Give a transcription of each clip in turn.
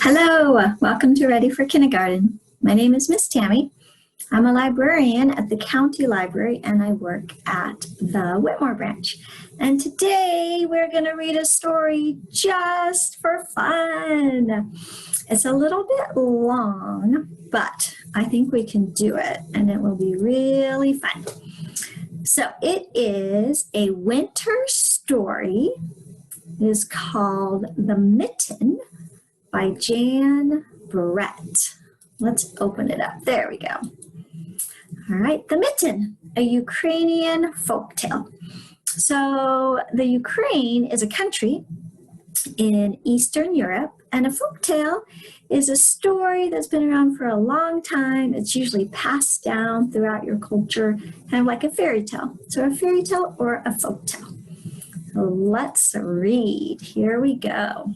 Hello, welcome to Ready for Kindergarten. My name is Miss Tammy. I'm a librarian at the county library and I work at the Whitmore branch. And today we're going to read a story just for fun. It's a little bit long, but I think we can do it and it will be really fun. So it is a winter story. It is called The Mitten by Jan Brett. Let's open it up. There we go. All right, The Mitten, a Ukrainian folktale. So the Ukraine is a country in Eastern Europe, and a folktale is a story that's been around for a long time. It's usually passed down throughout your culture, kind of like a fairy tale. So a fairy tale or a folktale. So let's read. Here we go.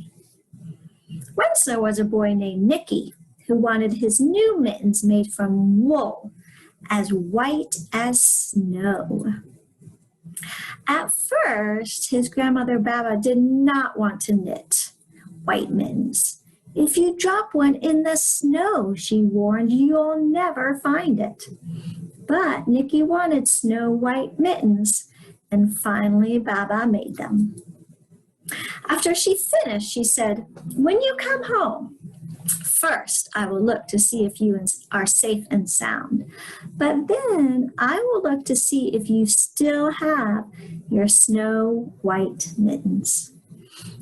Once there was a boy named Nicky who wanted his new mittens made from wool, as white as snow. At first, his grandmother Baba did not want to knit white mittens. If you drop one in the snow, she warned, you'll never find it. But Nicky wanted snow white mittens, and finally Baba made them. After she finished, she said, "When you come home, first I will look to see if you are safe and sound. But then I will look to see if you still have your snow white mittens."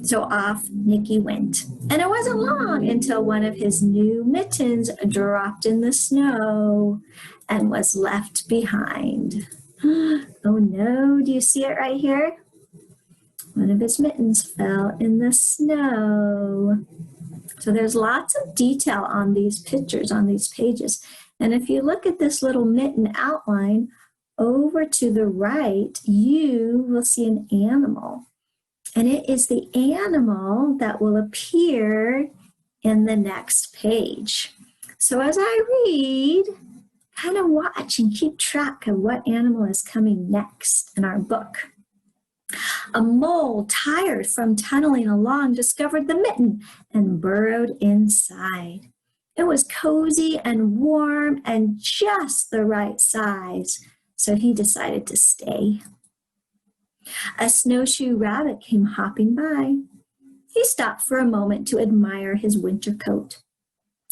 So off Nicky went. And it wasn't long until one of his new mittens dropped in the snow and was left behind. Oh no, do you see it right here? One of his mittens fell in the snow. So there's lots of detail on these pictures, on these pages. And if you look at this little mitten outline, over to the right, you will see an animal. And it is the animal that will appear in the next page. So as I read, kind of watch and keep track of what animal is coming next in our book. A mole, tired from tunneling along, discovered the mitten and burrowed inside. It was cozy and warm and just the right size, so he decided to stay. A snowshoe rabbit came hopping by. He stopped for a moment to admire his winter coat.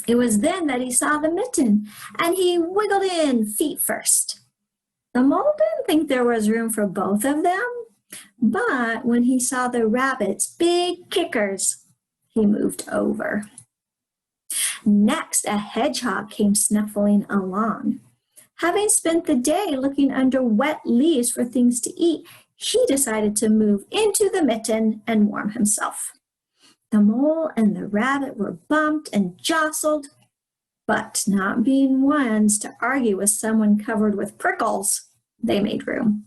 It was then that he saw the mitten, and he wiggled in feet first. The mole didn't think there was room for both of them, but when he saw the rabbit's big kickers, he moved over. Next, a hedgehog came snuffling along. Having spent the day looking under wet leaves for things to eat, he decided to move into the mitten and warm himself. The mole and the rabbit were bumped and jostled, but not being ones to argue with someone covered with prickles, they made room.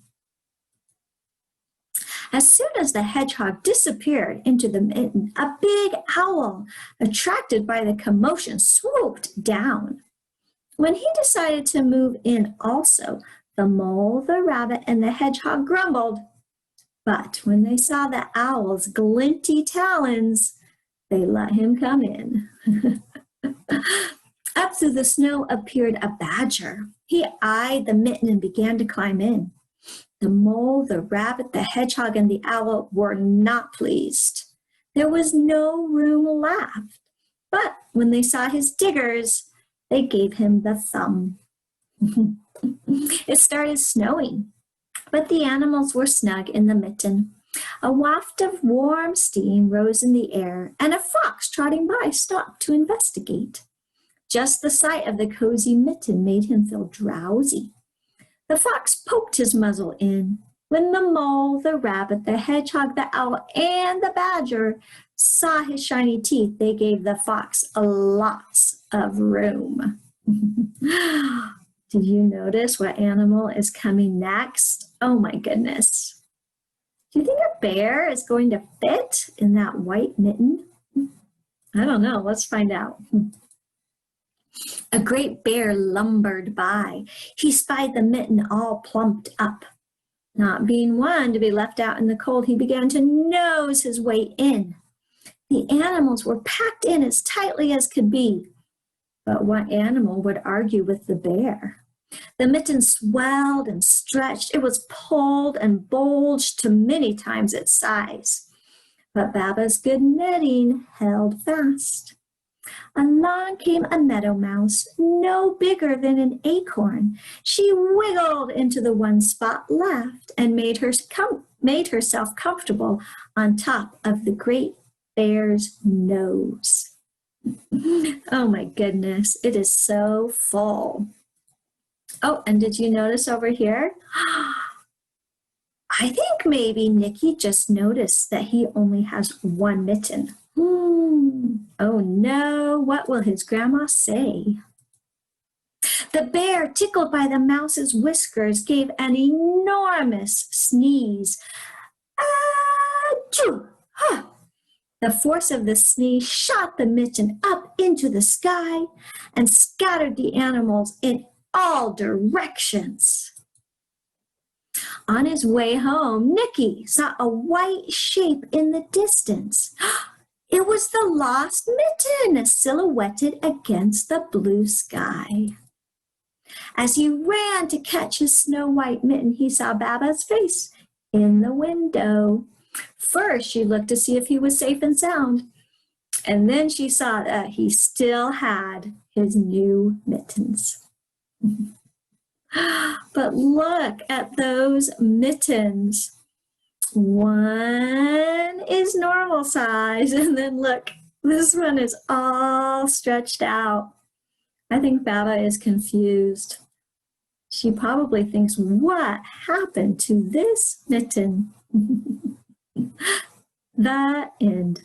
As soon as the hedgehog disappeared into the mitten, a big owl, attracted by the commotion, swooped down. When he decided to move in also, the mole, the rabbit, and the hedgehog grumbled. But when they saw the owl's glinty talons, they let him come in. Up through the snow appeared a badger. He eyed the mitten and began to climb in. The mole, the rabbit, the hedgehog, and the owl were not pleased. There was no room left. But when they saw his diggers, they gave him the thumb. It started snowing, but the animals were snug in the mitten. A waft of warm steam rose in the air, and a fox trotting by stopped to investigate. Just the sight of the cozy mitten made him feel drowsy. The fox poked his muzzle in. When the mole, the rabbit, the hedgehog, the owl, and the badger saw his shiny teeth, they gave the fox lots of room. Did you notice what animal is coming next? Oh my goodness. Do you think a bear is going to fit in that white mitten? I don't know. Let's find out. A great bear lumbered by. He spied the mitten all plumped up. Not being one to be left out in the cold, he began to nose his way in. The animals were packed in as tightly as could be. But what animal would argue with the bear? The mitten swelled and stretched. It was pulled and bulged to many times its size. But Baba's good knitting held fast. Along came a meadow mouse, no bigger than an acorn. She wiggled into the one spot left and made herself comfortable on top of the great bear's nose. Oh my goodness, it is so full. Oh, and did you notice over here? I think maybe Nicky just noticed that he only has one mitten. Oh no, what will his grandma say? The bear, tickled by the mouse's whiskers, gave an enormous sneeze. Achoo! Huh. The force of the sneeze shot the mitten up into the sky and scattered the animals in all directions. On his way home, Nicky saw a white shape in the distance. It was the lost mitten silhouetted against the blue sky. As he ran to catch his snow-white mitten, he saw Baba's face in the window. First, she looked to see if he was safe and sound, and then she saw that he still had his new mittens. But look at those mittens. One is normal size, and then look, this one is all stretched out. I think Baba is confused. She probably thinks, what happened to this mitten? The end.